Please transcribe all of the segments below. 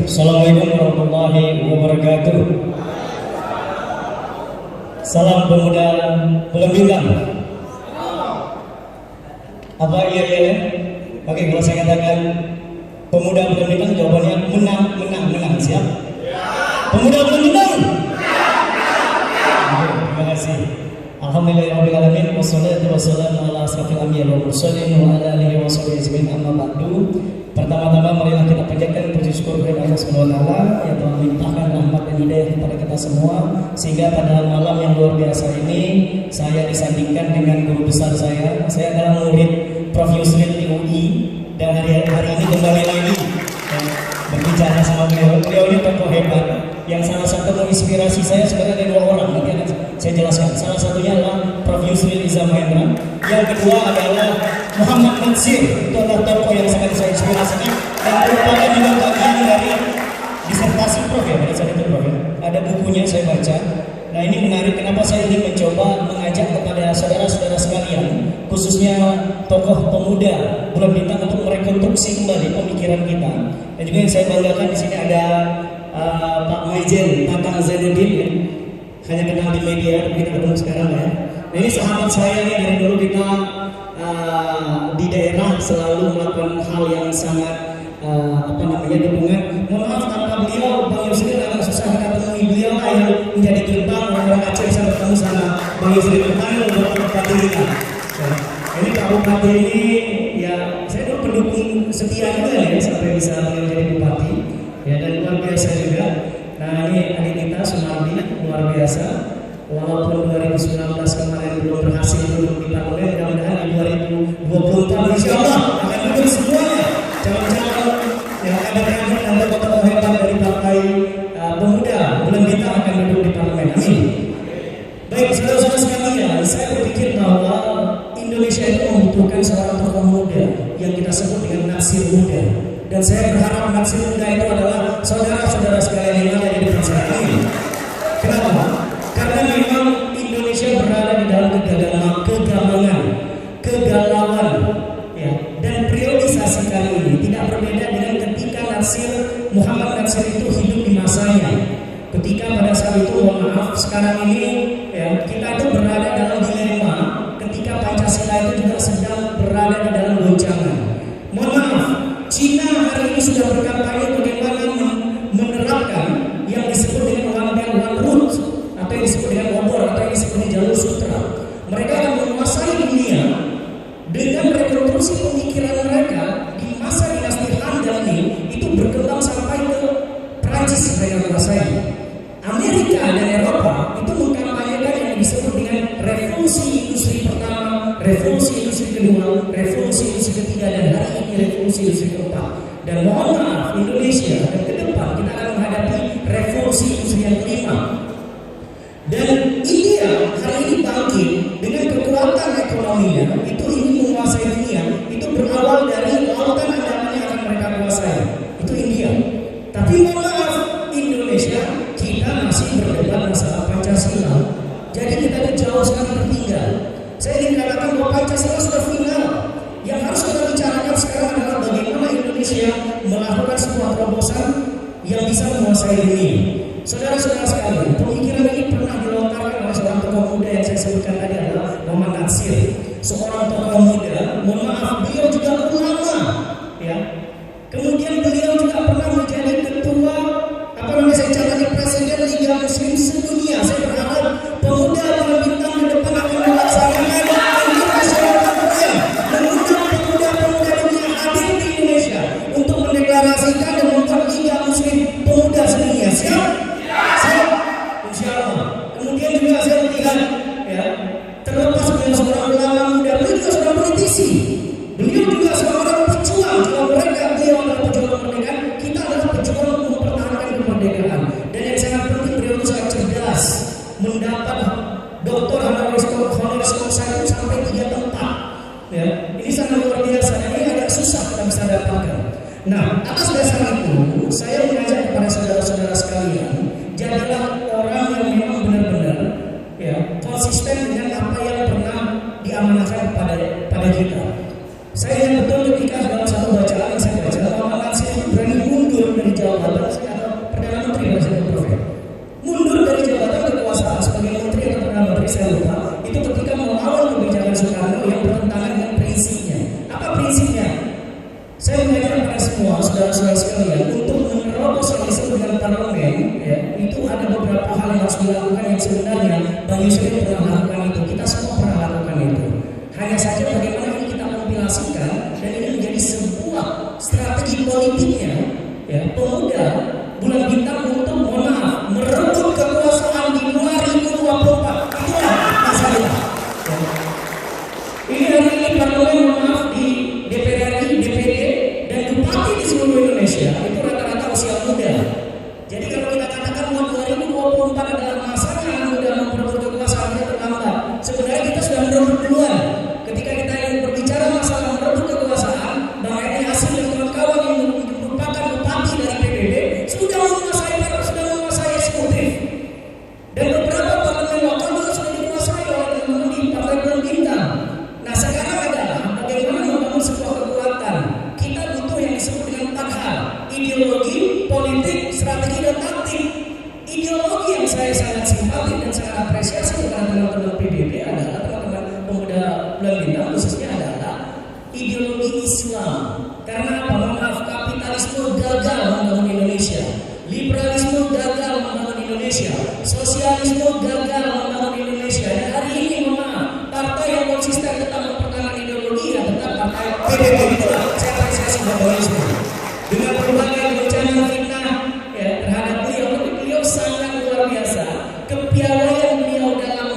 Assalamualaikum warahmatullahi wabarakatuh. Salam pemuda bulan bintang. Apa iya ya? Oke, kalau saya katakan pemuda bulan bintang, jawabannya menang. Siap? Pemuda bulan bintang. Terima kasih. Alhamdulillahirrahmanirrahim. Wassalatu wassalamu ala asrafil anbiya wal mursalin wa ala alihi wa sahbihi ajmain, amma ba'du. Pertama-tama marilah kita panjatkan puji syukur kepada Allah Subhanahu wa taala yang telah melimpahkan rahmat dan hidayah kepada kita semua, sehingga pada malam yang luar biasa ini saya disandingkan dengan guru besar saya. Saya adalah murid Prof. Yusril di UI dan hari ini kembali lagi berbicara sama beliau. Beliau ini tokoh hebat yang salah satu menginspirasi saya sebenarnya ada 2 orang, nanti akan saya jelaskan. Salah satunya adalah Prof. Yusril Iza Mahendra, yang kedua adalah Muhammad Mansir. Itu adalah tokoh yang sangat saya inspirasikan dan merupakan juga bagian dari disertasi Prof ya, pada saat itu Prof ya. Ada bukunya saya baca. Nah, ini menarik, kenapa saya ingin mencoba mengajak kepada saudara-saudara sekalian, khususnya tokoh pemuda bulan bintang, untuk merekonstruksi kembali pemikiran kita. Dan juga yang saya banggakan di sini ada Pak Maijen Tatang Zainuddin ya. Hanya kenal di media, tapi kita ketemu sekarang ya. Nah, ini sahabat saya nih, dari dulu kita di daerah selalu melakukan hal yang sangat dukungan. Mohon maaf tanpa beliau, Bang Yusril agak susah kita temui. Beliau yang menjadi gerbang orang Aceh bisa bertemu sama Bang Yusril Bertayo untuk bupati kita. Ini Pak Bupati ini ya, saya dulu pendukung setia juga ya sampai bisa menjadi bupati ya, dan luar biasa juga. Nah, ini adik kita Sumardi, luar biasa. Walaupun 2019 kemarin belum berhasil duduk di parlemen, mudah-mudahan di 2024 insya Allah akan duduk semuanya. Calon-calon yang ada dan tokoh hebat dari partai pemuda bulan bintang akan duduk di parlemen. Amin. Baik, saudara-saudara sekalian, saya berpikir bahwa Indonesia itu membutuhkan seorang tokoh muda yang kita sebut dengan naksir muda. Dan saya berharap naksir muda itu adalah saudara-saudara sekalian yang ada di depan saya. Amin. Kenapa? Karena memang Indonesia berada di dalam kegalauan, ya. Dan periodisasi kali ini tidak berbeda dengan ketika Muhammad Natsir itu hidup di masanya. Ketika pada saat itu, mohon maaf, sekarang ini ya, kita itu berada dalam dilema ketika Pancasila itu juga sedang berada di dalam goncangan. Mohon maaf, Cina hari ini sudah berkampanye bagaimana menerapkan yang disebut dengan One Belt One Road, atau yang disebut dengan obor, atau yang disebut dengan jalur sutra. Mereka akan menguasai dunia dengan rekonstruksi pemikiran mereka di masa dinasti Han dan Ming itu berkembang sampai ke Perancis. Mereka menguasai Amerika dan Eropa itu mengkampanyekan yang disebut dengan revolusi industri pertama, revolusi industri kedua, revolusi industri ketiga, dan hari ini revolusi industri keempat. Dan mohon maaf, Indonesia dan ke depan kita akan menghadapi revolusi industri yang kelima. Dan India hari ini bangkit dengan kekuatan ekonominya, itu ingin menguasai dunia. Itu berawal dari lautan Andaman yang akan mereka kuasai. Itu India. Tapi mohon maaf, Indonesia kita masih berdebat masalah Pancasila. Jadi kita jauh sekali tertinggal. Saya ingin katakan bahwa Pancasila sudah final. Yang harus kita bicarakan sekarang adalah bagaimana Indonesia melakukan sebuah terobosan yang bisa menguasai dunia. Saudara-saudara sekalian, pemikiran ini pernah dilontarkan oleh seorang tokoh muda yang saya sebutkan tadi adalah Muhammad Natsir. Seorang tokoh muda, mohon maaf, beliau juga ulama, ya. Kemudian beliau juga pernah menjadi ketua, saya calon presiden Liga Muslim Sedunia. Saya berharap pemuda bulan bintang ke depan akan melaksanakan internasional dunia, mengundang pemuda-pemuda dunia hadir di Indonesia untuk mendeklarasikan dan membuat Liga Muslim Pemuda Sedunia. Siap? Insya Allah. Kemudian juga saya melihat ya, terlepas beliau seorang ulama muda, beliau juga seorang politisi. Beliau juga seorang pejuang. Kalau mereka, beliau adalah pejuang kemerdekaan, kita adalah pejuang mempertahankan kemerdekaan. Dan yang sangat penting, beliau itu sangat cerdas, mendapat doktor honoris causa itu sampai 3 tempat. Ya, ini sangat luar biasa. Ini agak susah kita bisa dapatkan. Nah, atas dasar itu, saya mengajak kepada saudara-saudara sekalian, jadilah orang yang memang benar-benar ya, konsisten dengan apa yang pernah diamanahkan pada kita. Saya yang betul ketika dalam satu bacaan yang saya baca, Muhammad Natsir berani mundur dari Jawa Barat saja bagaimana ini kita kompilasikan dan ini menjadi sebuah strategi politiknya ya pemuda Bulan Bintang untuk merebut kekuasaan di 2024. Itulah masalah. Ya. Ini hari ini parlemen di DPR RI, DPD dan bupati di seluruh Indonesia itu rata-rata usia muda. Jadi kalau kita katakan bahwa 2024 adalah masanya anak muda merebut kekuasaan, kita terlambat. Sebenarnya kita sudah merebut duluan. Ketika kita ingin berbicara masalah merebut kekuasaan, Bang Edi Hasim dan kawan-kawan yang merupakan bupati dari PBB sudah menguasai eksekutif. Dan beberapa parlemen lokal juga sudah dikuasai oleh teman-teman di Partai Bulan Bintang. Nah sekarang adalah bagaimana membangun sebuah kekuatan. Kita butuh yang disebut dengan 4 hal: ideologi, politik, strategi, dan taktik. Ideologi yang saya sangat simpati dan sangat apresiasi kepada teman-teman PBB adalah teman-teman pemuda Bulan Bintang khususnya adalah ideologi Islam. Karena apa? Maaf, kapitalisme gagal membangun Indonesia, liberalisme gagal membangun Indonesia, sosialisme gagal membangun Indonesia. Dan hari ini maaf, partai yang konsisten tetap mempertahankan ideologi ya tetap partai PBB. Itulah saya apresiasi Bapak Yusuf. Dengan berbagai bencana fitnah ya, terhadap beliau, tapi beliau sangat luar biasa. Kepiawaian beliau dalam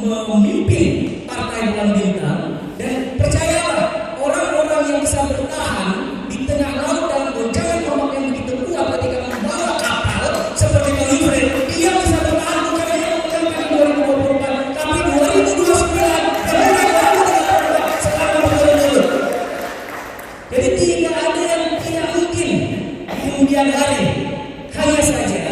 memimpin Partai Bulan Bintang. Dan percayalah, orang-orang yang bisa bertahan di tengah laut dalam goncangan ombak yang begitu kuat ketika membawa kapal seperti Bang Yusuf, dia bisa bertahan bukan hanya mencapai 2024, tapi 2029 dan 2034 sekarang betul-betul. Jadi tidak ada yang tidak mungkin di kemudian hari. Hanya saja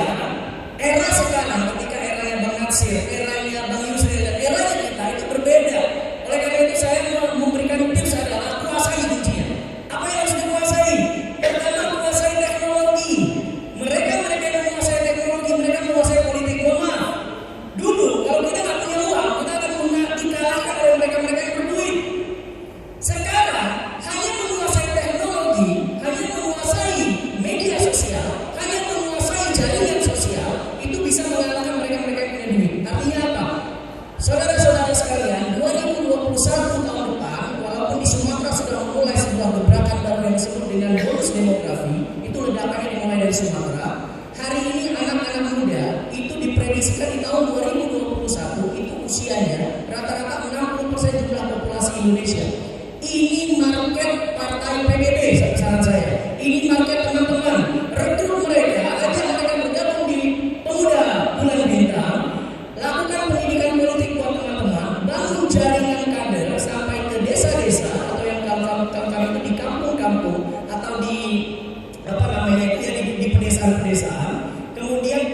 era sekarang ketika eranya Bang Natsir, eranya Bang Yusril dan eranya kita itu berbeda. Oleh karena itu saya memberikan tips adalah kuasai kuncinya. Apa yang harus dikuasai? Pertama, kuasai teknologi. Mereka yang menguasai teknologi, mereka menguasai politik. Maaf, dulu kalau kita nggak punya uang, kita akan dikalahkan oleh mereka yang berduit. Sekarang hanya menguasai teknologi, hanya menguasai media sosial, hanya menguasai jaringan sosial, itu bisa mengalahkan mereka yang punya duit. Artinya apa? Saudara-saudara sekalian, 2021 tahun depan, walaupun di Sumatera sudah memulai sebuah gebrakan baru yang disebut dengan bonus demografi, itu ledakannya dimulai dari Sumatera. Hari ini anak-anak muda itu diprediksikan di tahun 2021 itu usianya rata-rata 60% jumlah populasi Indonesia. Ini market partai PBB, saran saya. Ini market teman-teman. Rekrut mereka, ajak mereka bergabung di pemuda Bulan Bintang. Lakukan pendidikan politik buat teman-teman. Bangun jaringan kader sampai ke desa-desa atau yang kamu itu di kampung-kampung atau di di pedesaan-pedesaan. Kemudian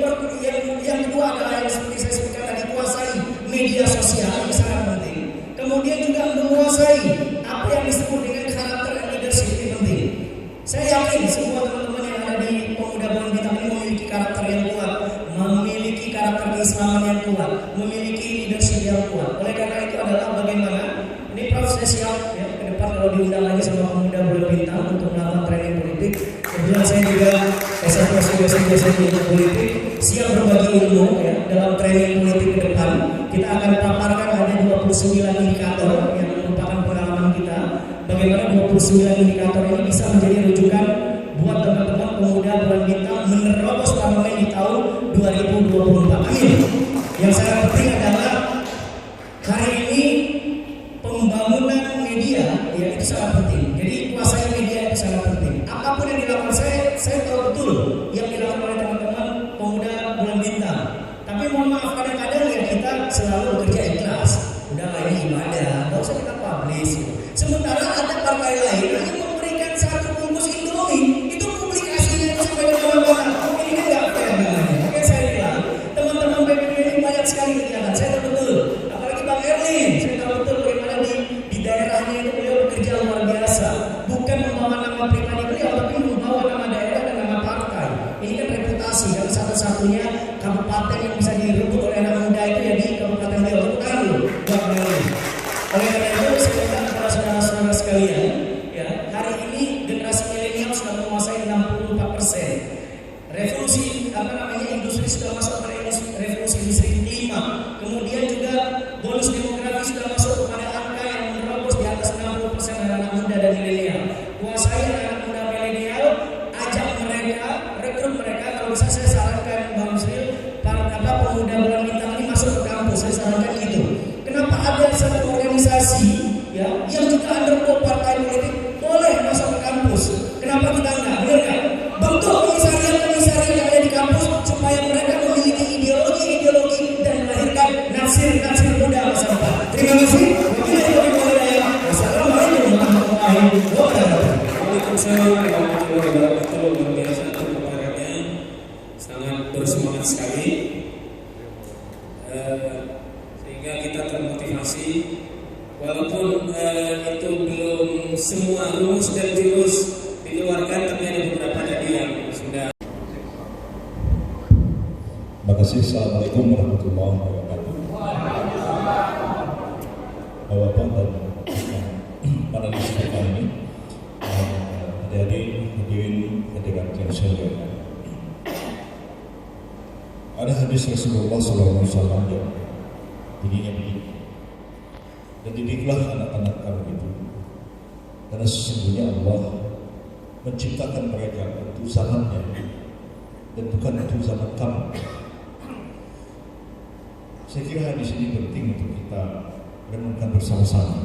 yang kedua adalah yang seperti saya sebutkan tadi, kuasai media sosial yang sangat penting. Kemudian juga menguasai apa yang disebut dengan karakter dan leadership ini penting. Saya yakin semua teman-teman yang ada di pemuda Bulan Bintang ini memiliki karakter yang kuat, memiliki karakter keislaman yang kuat, memiliki leadership yang kuat. Oleh karena itu adalah bagaimana ini Prof saya siap ya, ke depan kalau diundang lagi sama pemuda Bulan Bintang untuk melakukan training politik. Kemudian saya juga S1 ilmu politik, siap berbagi ilmu ya dalam training politik ke depan. Kita akan paparkan ada 29 indikator yang merupakan pengalaman kita. Bagaimana 29 indikator ini bisa menjadi rujukan buat teman-teman pemuda Bulan Bintang menerobos parlemen di tahun 2024. Amin. Yang sangat penting adalah hari ini pembangunan media ya itu sangat penting. Jadi kuasai media itu sangat penting. Apapun yang dilakukan saya tahu betul yang dilakukan oleh teman-teman pemuda Bulan Bintang. Tapi mohon maaf kadang-kadang ya kita selalu bekerja ikhlas. Udah lah ini ibadah, nggak usah kita publish. Sementara ada partai lain yang memberikan satu bungkus Indomie itu publikasinya itu sampai kemana-mana. Ini kan nggak fair namanya. Oke saya bilang teman-teman PBB ini banyak sekali kegiatan. Saya tahu betul. Apalagi Bang Erlin, saya tahu betul bagaimana di daerahnya itu beliau bekerja luar biasa. Bukan membawa nama pribadi beliau, tapi membawa nama daerah dan nama partai. Ini kan reputasi dan satu-satunya kabupaten yang bisa direbut oleh anak muda itu ya di kabupaten beliau. Bukan dulu, Bang Erlin. Oleh karena itu saya minta kepada saudara-saudara sekalian, ya hari ini generasi milenial sudah menguasai 64%. Revolusi industri sudah masuk pada revolusi industri kelima. Kemudian juga bonus demografi sudah masuk kepada angka yang menerobos di muda milenial. Kuasai anak muda milenial, ajak mereka, rekrut mereka. Kalau bisa saya sarankan Bang Yusril, para pemuda bulan bintang ini masuk ke kampus. Saya sarankan gitu. Kenapa ada satu organisasi ya yang juga undergo partai politik boleh masuk ke kampus? Kenapa kita enggak? Benar nggak? Bentuk komisariat yang ada di kampus supaya mereka memiliki ideologi dan melahirkan narsir muda masa depan. Terima kasih. Assalamualaikum warahmatullahi wabarakatuh. Waalaikumsalam warahmatullahi wabarakatuh. Luar biasa pemaparannya, sangat bersemangat sekali, sehingga kita termotivasi. Walaupun itu belum semua rumus dan jurus dikeluarkan, tapi ada beberapa tadi yang sudah. Terima kasih. Assalamualaikum warahmatullahi wabarakatuh. Bapak dan panelis kita ini, adik-adik hadirin hadirat yang saya muliakan. Ada hadis Rasulullah SAW yang bunyinya begini: dan didiklah anak-anak kamu itu, karena sesungguhnya Allah menciptakan mereka untuk zamannya dan bukan untuk zaman kamu. Saya kira hadis ini penting untuk kita renungkan bersama-sama,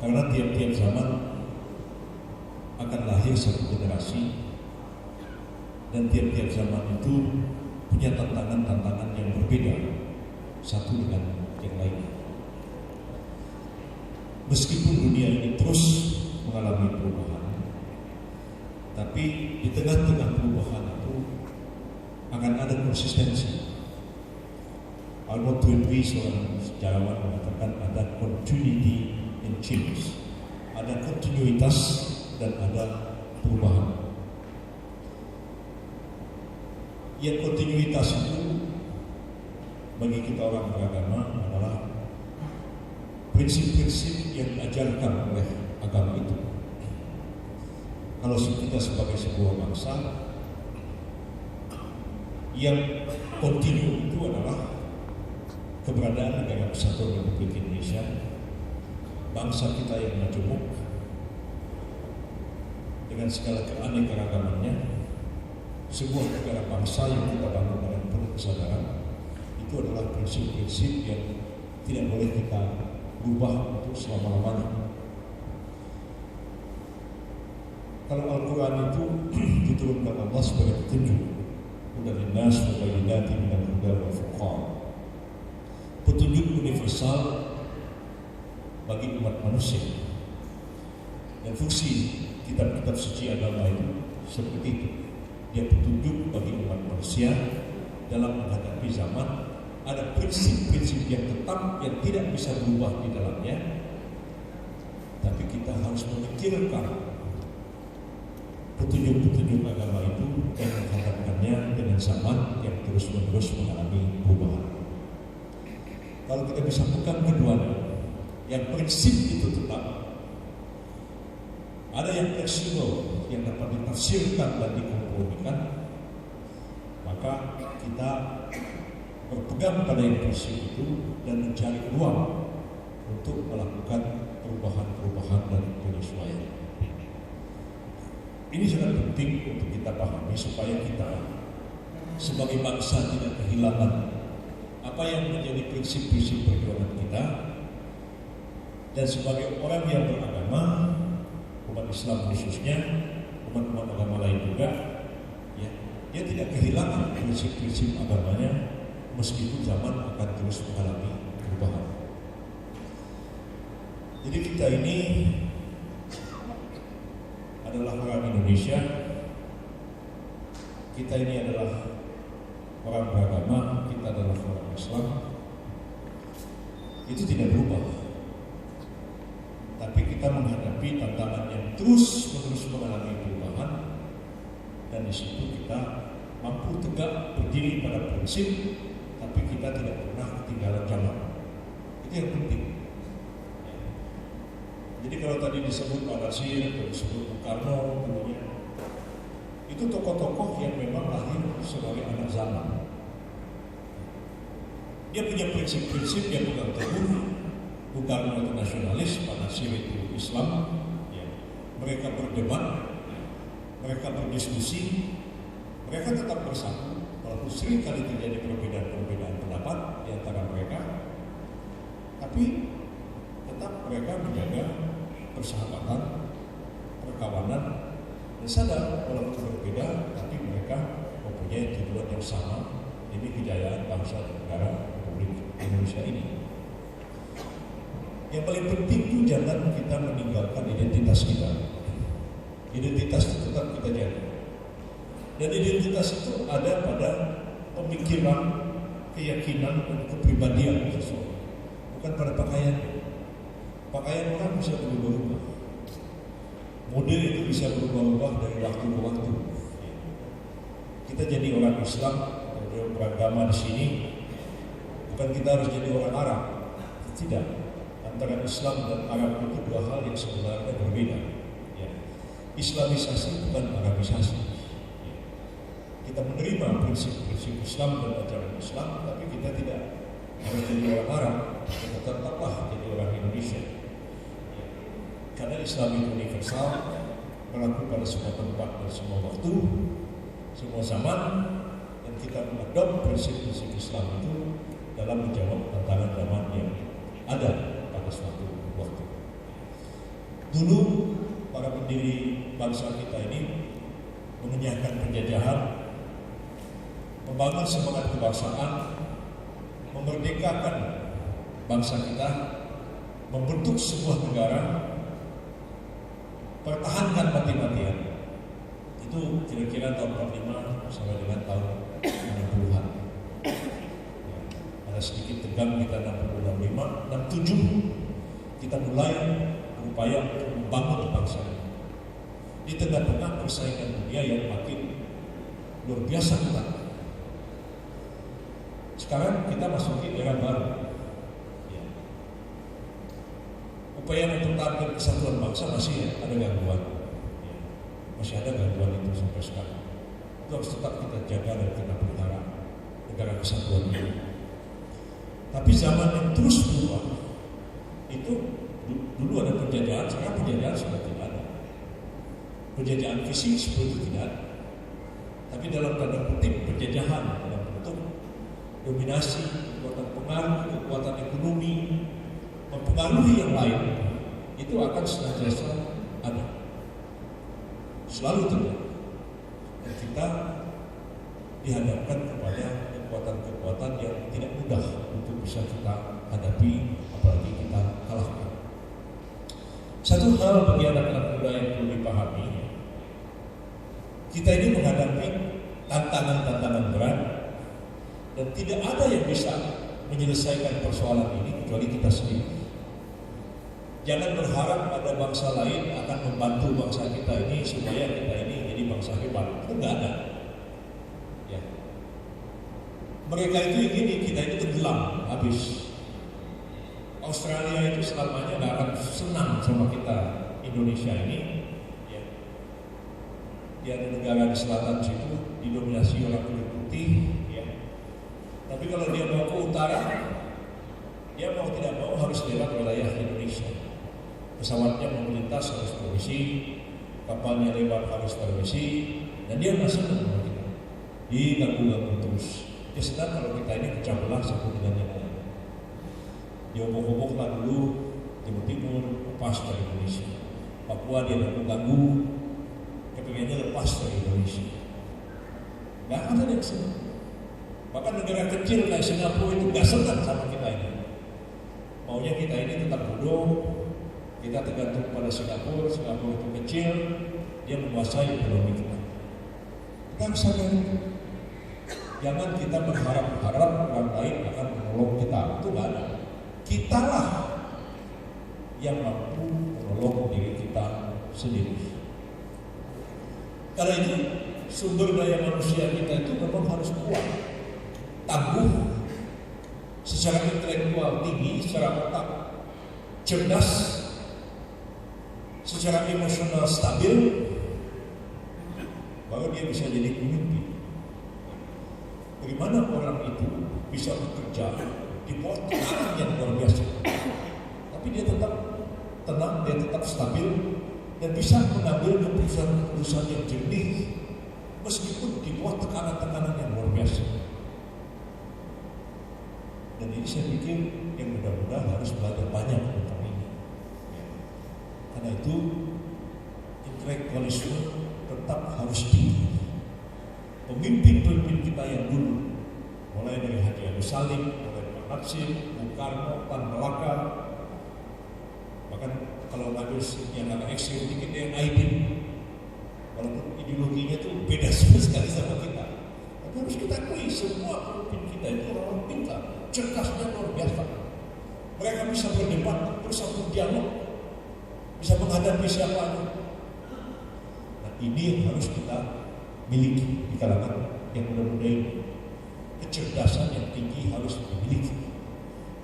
karena tiap-tiap zaman akan lahir satu generasi, dan tiap-tiap zaman itu punya tantangan-tantangan yang berbeda satu dengan yang lainnya. Meskipun dunia ini terus mengalami perubahan, tapi di tengah-tengah perubahan itu akan ada konsistensi. Albert Twinby, seorang sejarawan, mengatakan ada continuity in change, ada kontinuitas dan ada perubahan. Yang kontinuitas itu bagi kita orang beragama adalah prinsip-prinsip yang diajarkan oleh agama itu. Kalau kita sebagai sebuah bangsa, yang kontinu itu adalah keberadaan negara Kesatuan Republik Indonesia, bangsa kita yang majemuk dengan segala keanekaragamannya, sebuah negara bangsa yang kita bangun dengan penuh kesadaran. Itu adalah prinsip-prinsip yang tidak boleh kita ubah untuk selama-lamanya. Kalau Al-Quran itu diturunkan Allah sebagai petunjuk, hudan linnas wa bayyinatin minal huda wal furqan, petunjuk universal bagi umat manusia. Dan fungsi kitab-kitab suci agama itu seperti itu. Dia petunjuk bagi umat manusia dalam menghadapi zaman. Ada prinsip-prinsip yang tetap yang tidak bisa berubah di dalamnya, tapi kita harus memikirkan petunjuk-petunjuk agama itu dan menghadapkannya dengan zaman yang terus-menerus mengalami perubahan. Kalau kita bisa pegang keduanya, yang prinsip itu tetap, ada yang fleksibel yang dapat ditafsirkan dan dikompromikan, maka kita berpegang pada yang prinsip itu dan mencari ruang untuk melakukan perubahan-perubahan dan penyesuaian. Ini sangat penting untuk kita pahami supaya kita sebagai bangsa tidak kehilangan apa yang menjadi prinsip-prinsip perjuangan kita, dan sebagai orang yang beragama, umat Islam khususnya, umat-umat agama lain juga, ya, dia tidak kehilangan prinsip-prinsip agamanya meskipun zaman akan terus mengalami perubahan. Jadi kita ini adalah orang Indonesia, kita ini adalah orang beragama, kita adalah orang Islam. Itu tidak berubah, tapi kita menghadapi tantangan yang terus-menerus mengalami perubahan, dan di situ kita mampu tegak berdiri pada prinsip, tapi kita tidak pernah ketinggalan zaman. Itu yang penting. Jadi kalau tadi disebut Pak Nasir, disebut Bung Karno dulunya, itu tokoh-tokoh yang memang lahir sebagai anak zaman. Dia punya prinsip-prinsip yang pegang teguh, Bung Karno itu nasionalis, Pak Nasir itu Islam. Ya. Mereka berdebat, mereka berdiskusi, mereka tetap bersatu, walaupun sering kali terjadi perbedaan pendapat di antara mereka, tapi tetap mereka menjaga persahabatan, perkawanan, dan sadar walaupun berbeda, tapi mereka mempunyai tujuan yang sama, demi kejayaan bangsa dan negara Republik Indonesia ini. Yang paling penting itu jangan kita meninggalkan identitas kita. Identitas itu tetap kita jaga. Dan identitas itu ada pada pemikiran, keyakinan, dan kepribadian seseorang. Bukan pada pakaian. Pakaian orang bisa berubah-ubah. Model itu bisa berubah-ubah dari waktu ke waktu. Kita jadi orang Islam, orang beragama di sini, bukan kita harus jadi orang Arab. Tidak. Antara Islam dan Arab itu dua hal yang sebenarnya berbeda. Ya. Islamisasi bukan Arabisasi. Ya. Kita menerima prinsip-prinsip Islam dan ajaran Islam, tapi kita tidak harus jadi orang Arab. Kita tetaplah jadi orang Indonesia. Ya. Karena Islam itu universal, berlaku pada semua tempat dan semua waktu, semua zaman, dan kita mengadop prinsip-prinsip Islam itu dalam menjawab tantangan zaman yang ada pada suatu waktu. Dulu para pendiri bangsa kita ini mengenyahkan penjajahan, membangun semangat kebangsaan, memerdekakan bangsa kita, membentuk sebuah negara, pertahankan mati-matian. Itu kira-kira tahun 45 sampai dengan tahun 60-an. Ada sedikit tegang kita 65, 67 kita mulai berupaya membangun bangsa ini. Di tengah-tengah persaingan dunia yang makin luar biasa ketat. Sekarang kita masuki era baru. Ya. Upaya mempertahankan kesatuan bangsa masih ada gangguan. Ya. Masih ada gangguan itu sampai sekarang. Itu harus tetap kita jaga dan kita pelihara negara kesatuan ini. Tapi zaman yang terus berubah, itu dulu ada penjajahan, sekarang penjajahan sudah tidak ada. Penjajahan fisik seperti itu tidak ada. Tapi dalam tanda kutip penjajahan dalam bentuk dominasi, kekuatan pengaruh, kekuatan ekonomi, mempengaruhi yang lain, itu akan senantiasa ada. Selalu terjadi. Dan kita dihadapkan kepada kekuatan-kekuatan yang tidak mudah untuk bisa kita hadapi, apalagi kita kalahkan. Satu hal bagi anak-anak muda yang perlu dipahami, kita ini menghadapi tantangan-tantangan berat, dan tidak ada yang bisa menyelesaikan persoalan ini kecuali kita sendiri. Jangan berharap ada bangsa lain akan membantu bangsa kita ini supaya kita ini jadi bangsa hebat. Itu nggak ada. Ya. Mereka itu ingin kita ini tenggelam habis. Australia itu selamanya nggak akan senang sama kita Indonesia ini. Ya. Dia ada negara di selatan situ didominasi orang kulit putih. Ya. Tapi kalau dia mau ke utara, dia mau tidak mau harus lewat wilayah Indonesia. Pesawatnya mau melintas harus permisi, kapalnya lewat harus permisi, dan dia nggak senang sama kita. Diganggu-ganggu terus. Dia sedang kalau kita ini pecah belah satu dengan yang lain. Diobok-oboklah dulu Timur Timur lepas dari Indonesia. Papua dia ganggu, kepengennya lepas dari Indonesia. Nggak ada yang senang. Bahkan negara kecil kayak Singapura itu nggak senang sama kita ini. Maunya kita ini tetap bodoh, kita tergantung pada Singapura. Singapura itu kecil, dia menguasai ekonomi kita. Kita harus sadar. Jangan kita berharap-harap orang lain akan menolong kita. Itu nggak ada. Kitalah yang mampu menolong diri kita sendiri. Karena itu sumber daya manusia kita itu memang harus kuat, tangguh, secara intelektual tinggi, secara otak cerdas, secara emosional stabil, baru dia bisa jadi pemimpin. Bagaimana orang itu bisa bekerja di bawah tekanan yang luar biasa, tapi dia tetap tenang, dia tetap stabil dan bisa mengambil keputusan-keputusan yang jernih meskipun di bawah tekanan-tekanan yang luar biasa. Dan ini saya pikir yang mudah-mudahan harus belajar banyak tentang ini. Karena itu intelektualisme tetap harus tinggi. Pemimpin-pemimpin kita yang dulu, mulai dari Haji Agus Salim, mulai dari Pak Natsir, Bung Karno, Tan Malaka, bahkan kalau Agus yang agak ekstrim dikit yang Aidin, walaupun ideologinya itu beda sekali sama kita, tapi harus kita akui semua pemimpin kita itu orang pintar, cerdasnya luar biasa. Mereka bisa berdebat, bisa berdialog, bisa menghadapi siapa saja. Nah, ini yang harus kita miliki di kalangan yang muda-muda ini. Kecerdasan yang tinggi harus dimiliki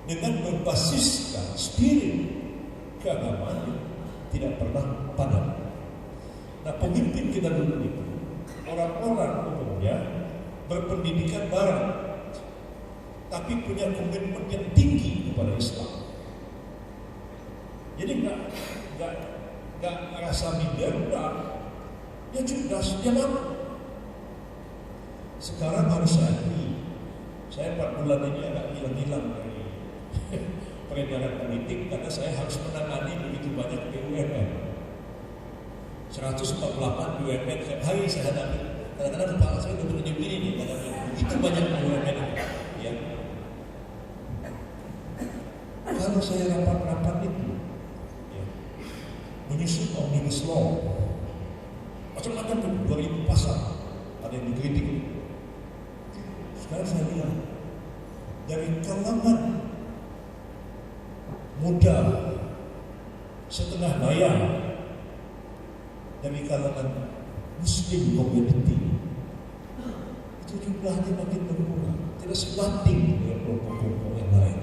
dengan berbasiskan spirit keagamaan tidak pernah padam. Nah, pemimpin kita dulu itu orang-orang umumnya berpendidikan barat, tapi punya komitmen yang tinggi kepada Islam. Jadi nggak rasa minder, dia cerdas, dia mampu. Sekarang harus saya akui, saya 4 bulan ini agak hilang-hilang dari peredaran politik karena saya harus menangani begitu banyak BUMN. 148 BUMN setiap hari saya hadapi. Kadang-kadang kepala saya udah tunjuk ini nih, begitu banyak BUMN ya. Kalau saya rapat-rapat itu, ya, menyusun omnibus law, macam-macam tuh 2000 pasal, ada yang dikritik. Sekarang saya bilang, dari kalangan muda setengah bayar, dari kalangan Muslim community, itu jumlahnya makin berkurang, tidak sebanding dengan kelompok-kelompok yang lain.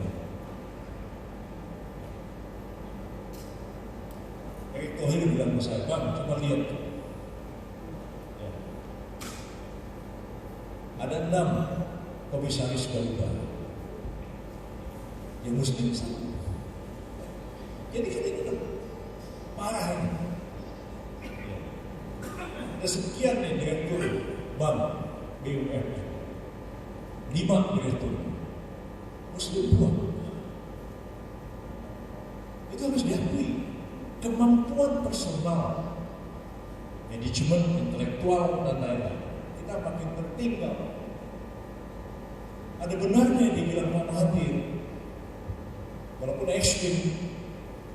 Erick Thohir bilang ke saya, Bang, coba lihat, ya. Ada 6 komisaris Garuda yang Muslim satu. Jadi kan ini parah ini. Ada sekian nih direktur bank BUMN, 5 direktur Muslim 2. Itu harus diakui. Kemampuan personal, manajemen intelektual dan lain-lain kita makin tertinggal. Ada benarnya yang dibilang Pak Mahathir, walaupun ekstrim,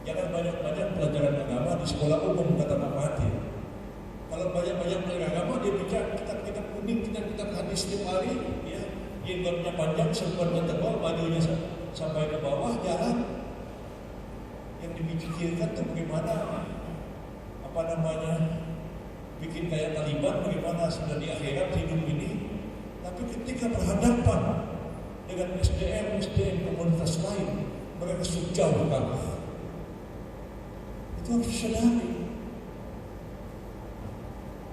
jangan banyak-banyak pelajaran agama di sekolah umum, kata Pak Mahathir. Kalau banyak-banyak pelajaran agama, dia bicara kitab-kitab kuning, kitab-kitab hadis setiap hari, ya, jilbabnya panjang, serbannya tebal, bajunya sampai ke bawah, jalan. Yang dipikirkan itu bagaimana, bikin kayak Taliban, bagaimana sudah di akhirat hidup ini. Tapi ketika berhadapan dengan SDM komunitas lain, mereka sejauh kalah. Itu harus disadari.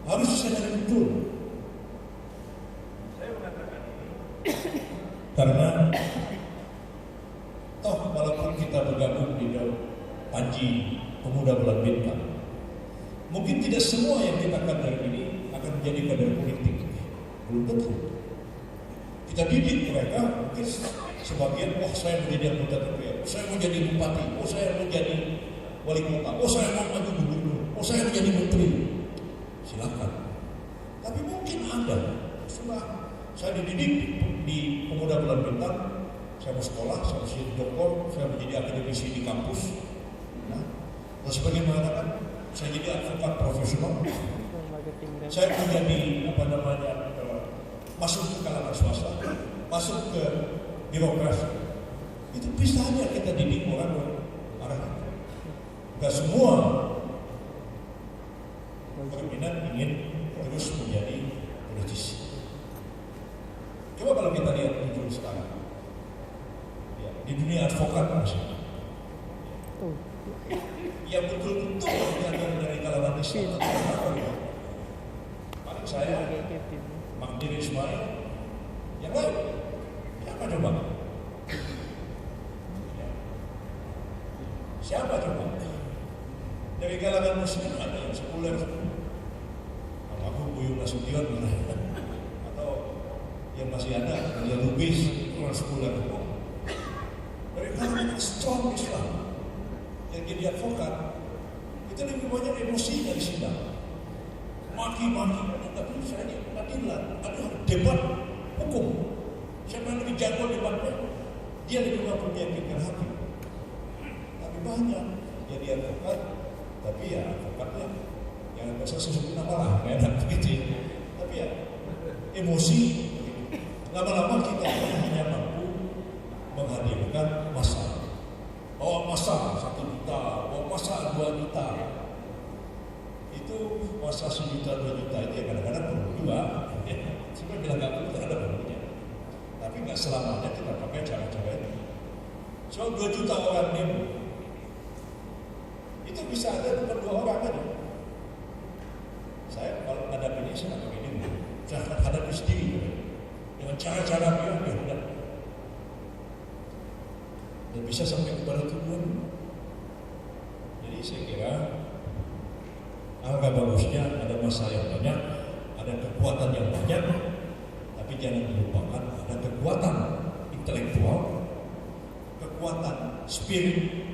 Harus disadari betul. Saya mengatakan ini karena toh walaupun kita bergabung di Panji Pemuda Bulan Bintang, mungkin tidak semua yang kita kader ini akan menjadi kader politik. Belum tentu. Kita didik mereka, mungkin sebagian, saya mau jadi anggota DPR, saya mau jadi bupati, saya mau jadi wali kota, saya mau maju gubernur, saya mau jadi menteri. Silakan. Tapi mungkin ada, setelah saya dididik di Pemuda Bulan Bintang, saya mau sekolah, saya mau jadi dokter, saya mau jadi akademisi di kampus. Dan sebagaimana kan, saya jadi advokat profesional, saya menjadi masuk ke kalangan swasta, masuk ke birokrasi. Itu bisa aja kita didik orang arah. Gak semua berminat ingin terus menjadi politisi. Coba kalau kita lihat muncul sekarang, ya, di dunia advokat misalnya, yang betul-betul dari kalangan Islam, paling saya, Magdir Ismail, yang lain, siapa coba? Dari kalangan muslim ada yang sekuler, aku Buyung Nasution atau yang masih ada yang Lubis orang sekuler. Dari kalangan strong Islam yang jadi advokat itu lebih banyak emosi dari sidang, maki-maki, nggak bisa ini pengadilan, ada debat hukum. Siapa yang lebih jago debatnya? Dia lebih mampu meyakinkan hakim. Tapi banyak jadi advokat, tapi ya advokatnya yang nggak usah sebut nama lah, nggak enak begitu. Tapi ya emosi, lama-lama kita hanya mampu menghadirkan masalah. Bawa masa 1 juta, bawa masa 2 juta. Itu masa 1 juta, 2 juta itu ya kadang-kadang perlu juga. Sebenarnya bilang nggak perlu, ada perlunya. Tapi nggak selamanya kita pakai cara-cara ini. So 2 juta orang demo, itu bisa ada bukan 2 orang aja. Saya kalau ada ini saya nggak pakai demo, saya hadapi sendiri dengan cara-cara dia udah. Dan bisa sampai kepada tujuan. Jadi saya kira angka bagusnya ada masa yang banyak, ada kekuatan yang banyak, tapi jangan dilupakan ada kekuatan intelektual, kekuatan spirit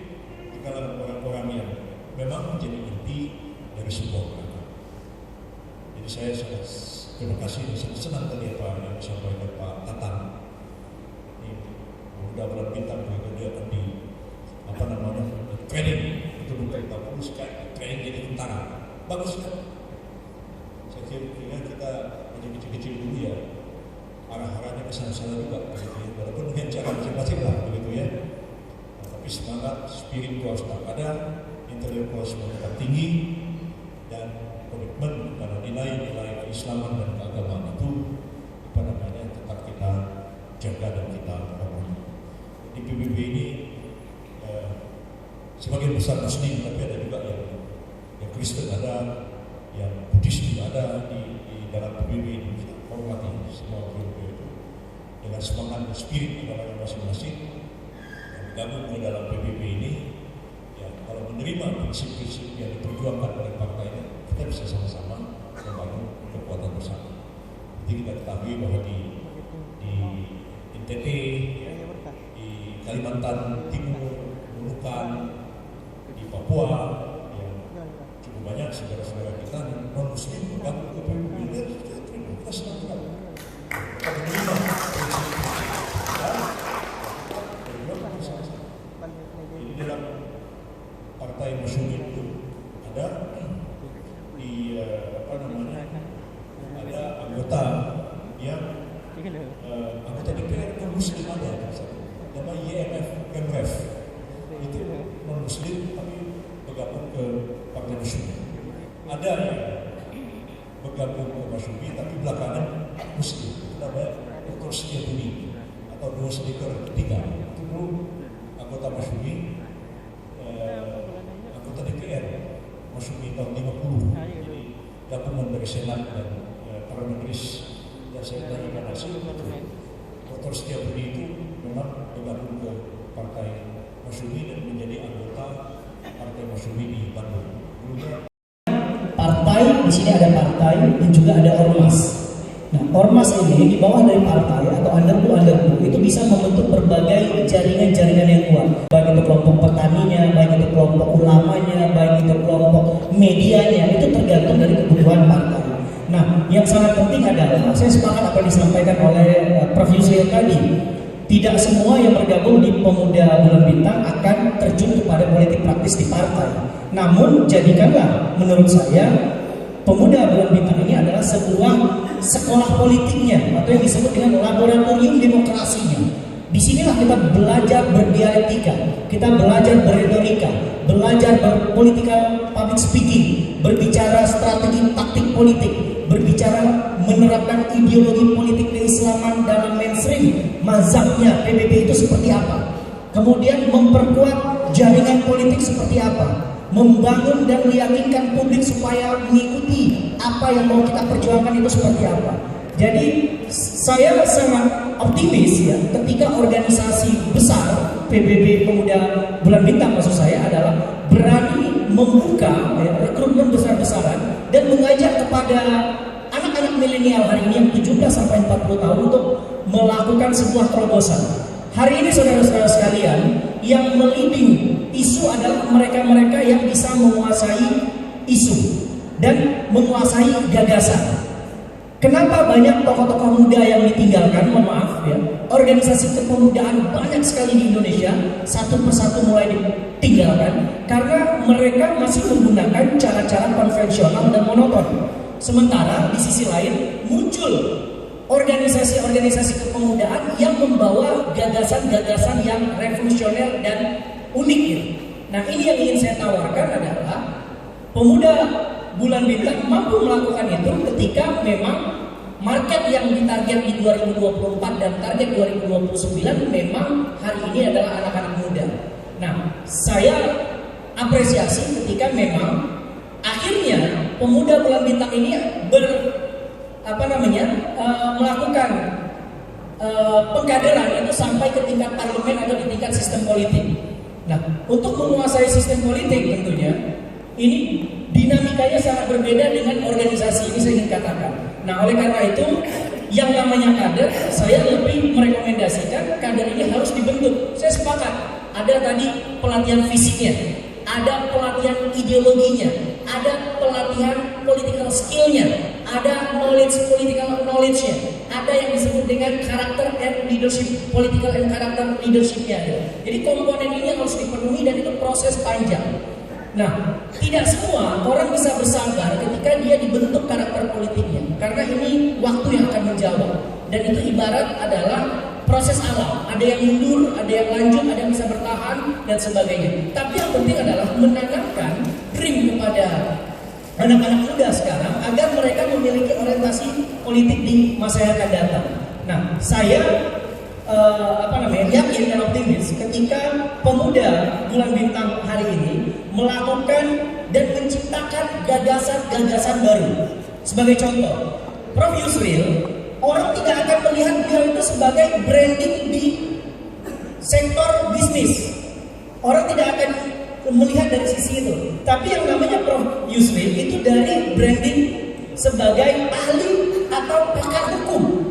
di kalangan orang-orang yang memang menjadi inti dari sebuah gerakan. Jadi saya sangat terima kasih dan sangat senang tadi apa yang disampaikan Pak Tatang. Udah bulan bintang dia akan di training itu bukan bagus kan, training jadi tentara bagus kan. Saya kira kita masih kecil-kecil dulu ya, arah-arahnya ke sana-sana juga begitu ya, walaupun dengan cara masing-masing lah begitu ya. Tapi semangat spiritual tetap ada, intelektual tetap tinggi, dan komitmen pada nilai-nilai keislaman dan keagamaan itu tetap kita jaga dan kita hormati. Di PBB ini sebagian besar Muslim, tapi ada juga yang Kristen ada, yang Buddhis juga ada di dalam PBB ini. Kita hormati semua PBB itu dengan semangat dan spirit negara masing-masing yang bergabung di dalam PBB ini. Ya, kalau menerima prinsip-prinsip yang diperjuangkan oleh partainya, kita bisa sama-sama membangun kekuatan bersama. Jadi kita ketahui bahwa di NTT, di Kalimantan Timur, Nunukan, di Papua, yang cukup banyak saudara-saudara kita non Muslim bergabung ke PBB. Kita senang sekali. Kita menerima prinsip di dalam partai Masyumi itu ada ada anggota yang anggota DPR non Muslim ada, nama YMF Kemref itu non Muslim tapi bergabung ke partai Masyumi. Ada yang bergabung ke Masyumi tapi belakangan Muslim, namanya Dr. Setiabudi atau Dua Sedekar Ketiga, itu dulu anggota Masyumi, anggota DPR Masyumi tahun 50, jadi gabungan dari Senat dan Parlementaris. Dan saya tanyakan hasil itu Dr. Setiabudi itu memang bergabung ke partai Masyumi dan menjadi anggota partai Masyumi di Bandung. Partai, di sini ada partai dan juga ada ormas. Nah, ormas ini di bawah dari partai atau underku itu bisa membentuk berbagai jaringan-jaringan yang kuat. Baik itu kelompok petaninya, baik itu kelompok ulamanya, baik itu kelompok medianya, itu tergantung dari kebutuhan partai. Nah, yang sangat penting adalah saya sepakat apa yang disampaikan oleh Prof. Yusril tadi. Tidak semua yang bergabung di Pemuda Bulan Bintang akan terjun kepada politik praktis di partai. Namun, jadikanlah menurut saya Pemuda Bulan Bintang ini adalah sebuah sekolah politiknya atau yang disebut dengan laboratorium demokrasinya. Disinilah kita belajar berdialektika, kita belajar berretorika, belajar berpolitical public speaking, berbicara strategi taktik politik, berbicara menerapkan ideologi politik keislaman dalam mainstream mazhabnya PBB itu seperti apa, kemudian memperkuat jaringan politik seperti apa, membangun dan meyakinkan publik supaya mengikuti apa yang mau kita perjuangkan itu seperti apa. Jadi saya sangat optimis ya ketika organisasi besar PBB Pemuda Bulan Bintang maksud saya adalah berani membuka rekrutmen besar-besaran dan mengajak kepada anak-anak milenial hari ini yang 17 sampai 40 tahun untuk melakukan sebuah terobosan. Hari ini saudara-saudara sekalian, yang meliding isu adalah mereka-mereka yang bisa menguasai isu dan menguasai gagasan. Kenapa banyak tokoh-tokoh muda yang ditinggalkan? Mohon maaf ya. Organisasi kepemudaan banyak sekali di Indonesia satu persatu mulai ditinggalkan karena mereka masih menggunakan cara-cara konvensional dan monoton. Sementara di sisi lain muncul organisasi-organisasi kepemudaan yang membawa gagasan-gagasan yang revolusioner dan unik gitu. Nah, ini yang ingin saya tawarkan adalah pemuda Bulan Bintang mampu melakukan itu ketika memang market yang ditarget di 2024 dan target 2029 memang hari ini adalah anak-anak muda. Nah, saya apresiasi ketika memang akhirnya pemuda Bulan Bintang ini melakukan pengkaderan itu sampai ke tingkat parlemen atau di tingkat sistem politik. Nah, untuk menguasai sistem politik tentunya ini dinamikanya sangat berbeda dengan organisasi ini saya ingin katakan. Nah, oleh karena itu yang namanya kader, saya lebih merekomendasikan kader ini harus dibentuk. Saya sepakat, ada tadi pelatihan fisiknya, ada pelatihan ideologinya, ada pelatihan political skillnya, ada political knowledge-nya, ada yang disebut dengan karakter and leadership, political and character leadership-nya. Jadi komponen ini harus dipenuhi dan itu proses panjang. Nah, tidak semua orang bisa bersabar ketika dia dibentuk karakter politiknya, karena ini waktu yang akan menjawab. Dan itu ibarat adalah proses alam, ada yang mundur, ada yang lanjut, ada yang bisa bertahan dan sebagainya. Tapi yang penting adalah menanamkan dream kepada anak-anak muda sekarang agar mereka memiliki orientasi politik di masa yang akan datang. Nah, saya yakin dan optimis ketika pemuda Bulan Bintang hari ini melakukan dan menciptakan gagasan-gagasan baru. Sebagai contoh, Prof. Yusril, orang tidak akan melihat beliau itu sebagai branding di sektor bisnis. Orang tidak akan melihat dari sisi itu. Tapi yang namanya Prof. Yusril itu dari branding sebagai ahli atau pakar hukum.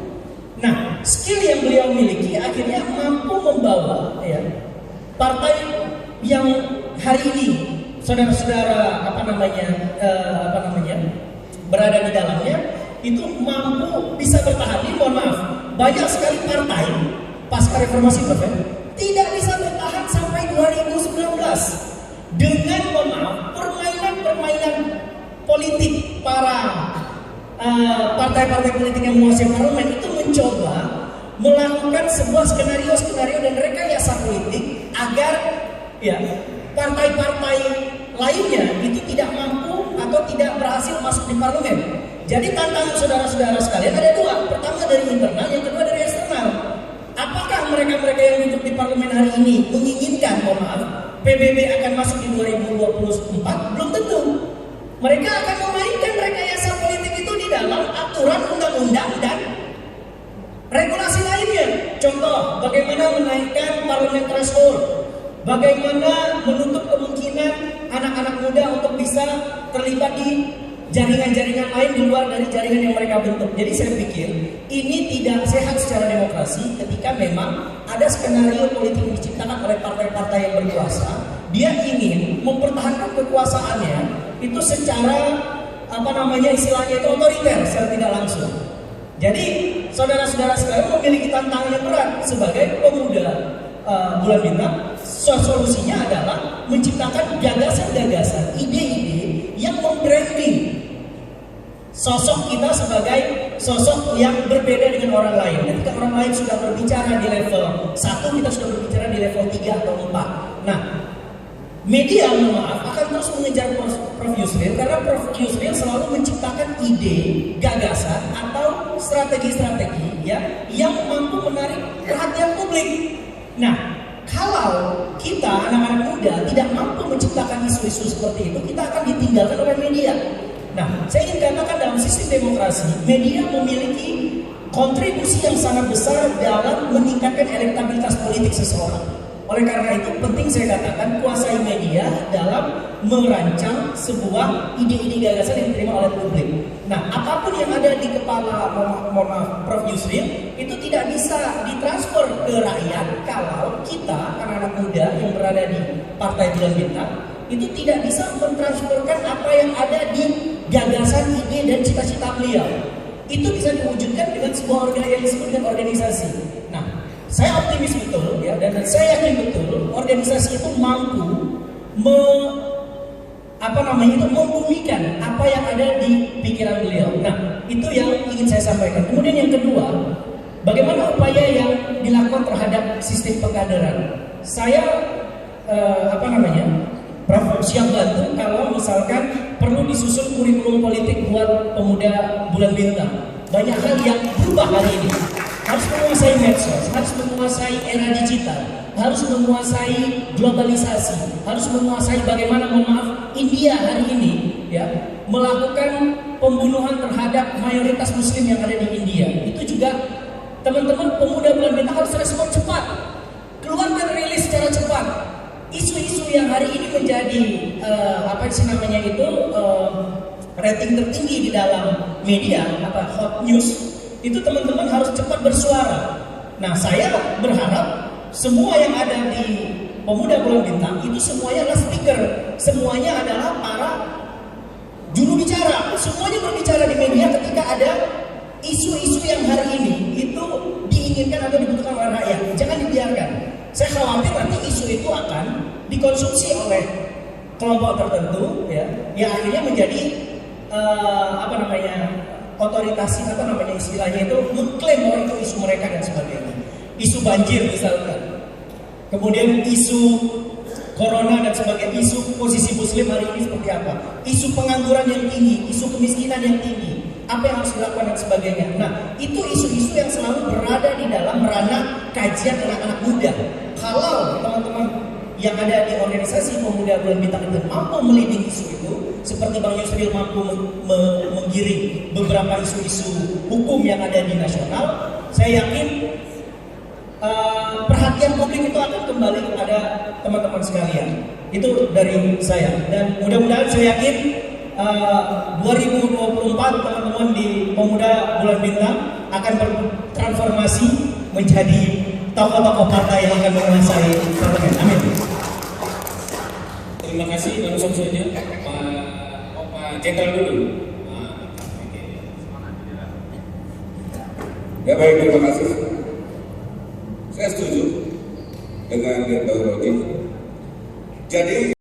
Nah, skill yang beliau miliki akhirnya mampu membawa partai yang hari ini saudara-saudara berada di dalamnya itu mampu bisa bertahan. Ini mohon maaf, banyak sekali partai pasca reformasi tidak bisa bertahan sampai 2019 dengan permainan politik para partai-partai politik yang menguasai parlemen itu mencoba melakukan sebuah skenario dan rekayasa politik agar partai-partai lainnya itu tidak mampu atau tidak berhasil masuk di parlemen. Jadi tantangan saudara-saudara sekalian ada dua. Pertama dari internal, yang kedua dari eksternal. Apakah mereka-mereka yang duduk di parlemen hari ini menginginkan, PBB akan masuk di 2024? Belum tentu. Mereka akan memainkan rekayasa politik itu di dalam aturan undang-undang dan regulasi lainnya. Contoh, bagaimana menaikkan parlemen threshold, bagaimana menutup kemungkinan anak-anak muda untuk bisa terlibat di jaringan-jaringan lain di luar dari jaringan yang mereka bentuk. Jadi saya pikir ini tidak sehat secara demokrasi ketika memang ada skenario politik yang diciptakan oleh partai-partai yang berkuasa. Dia ingin mempertahankan kekuasaannya itu secara istilahnya itu otoriter secara tidak langsung. Jadi saudara-saudara sekalian memiliki tantangan yang berat sebagai pemuda Bulan Bintang. Solusinya adalah menciptakan gagasan-gagasan, ide-ide yang membranding sosok kita sebagai sosok yang berbeda dengan orang lain. Ketika orang lain sudah berbicara di level 1, kita sudah berbicara di level 3 atau 4. Nah, media akan terus mengejar Prof. Yusril karena Prof. Yusril selalu menciptakan ide, gagasan atau strategi-strategi yang mampu menarik perhatian publik. Nah, kalau kita anak-anak muda tidak mampu menciptakan isu-isu seperti itu, kita akan ditinggalkan oleh media. Nah, saya ingin katakan dalam sistem demokrasi, media memiliki kontribusi yang sangat besar dalam meningkatkan elektabilitas politik seseorang. Oleh karena itu penting saya katakan kuasai media dalam merancang sebuah ide-ide gagasan yang diterima oleh publik. Nah, apapun yang ada di kepala mohon maaf Prof Yusril itu tidak bisa ditransfer ke rakyat kalau kita anak-anak muda yang berada di Partai Bulan Bintang itu tidak bisa mentransferkan apa yang ada di gagasan, ide dan cita-cita beliau. Itu bisa diwujudkan dengan sebuah organisasi. Nah, saya optimis betul ya, dan saya yakin betul organisasi itu mampu membumikan apa yang ada di pikiran beliau. Nah, itu yang ingin saya sampaikan. Kemudian yang kedua, bagaimana upaya yang dilakukan terhadap sistem pengkaderan? Saya Prof siap bantu kalau misalkan perlu disusun kurikulum politik buat pemuda Bulan Bintang. Banyak hal yang berubah hari ini. Harus menguasai medsos, harus menguasai era digital, harus menguasai globalisasi, harus menguasai bagaimana India hari ini ya melakukan pembunuhan terhadap mayoritas muslim yang ada di India. Itu juga teman-teman pemuda Bulan Bintang harus respon cepat. Keluarkan rilis secara cepat. Isu-isu yang hari ini menjadi rating tertinggi di dalam media hot news itu teman-teman harus cepat bersuara. Nah, saya berharap semua yang ada di pemuda Bulan Bintang itu semuanya adalah speaker, semuanya adalah para juru bicara, semuanya berbicara di media ketika ada isu-isu yang hari ini itu diinginkan atau dibutuhkan oleh rakyat. Jangan dibiarkan. Saya khawatir nanti isu itu akan dikonsumsi oleh kelompok tertentu ya, yang akhirnya menjadi otoritasi istilahnya itu mengklaim bahwa itu isu mereka dan sebagainya. Isu banjir misalkan, kemudian isu corona dan sebagainya, isu posisi muslim hari ini seperti apa, isu pengangguran yang tinggi, isu kemiskinan yang tinggi, apa yang harus dilakukan dan sebagainya. Nah, itu isu-isu yang selalu berada di dalam ranah kajian anak-anak muda. Kalau teman-teman yang ada di organisasi pemuda Bulan Bintang itu mampu meliding isu itu, seperti Bang Yusril mampu menggiring beberapa isu-isu hukum yang ada di nasional, saya yakin perhatian publik itu akan kembali kepada teman-teman sekalian. Itu dari saya, dan mudah-mudahan saya yakin 2024 teman-teman di pemuda Bulan Bintang akan bertransformasi menjadi tokoh-tokoh partai yang akan menguasai parlemen. Amin. Terima kasih Bang Samsunya. Pak Jenderal dulu. Ya baik, terima kasih. Saya setuju dengan Bang Rodi. Jadi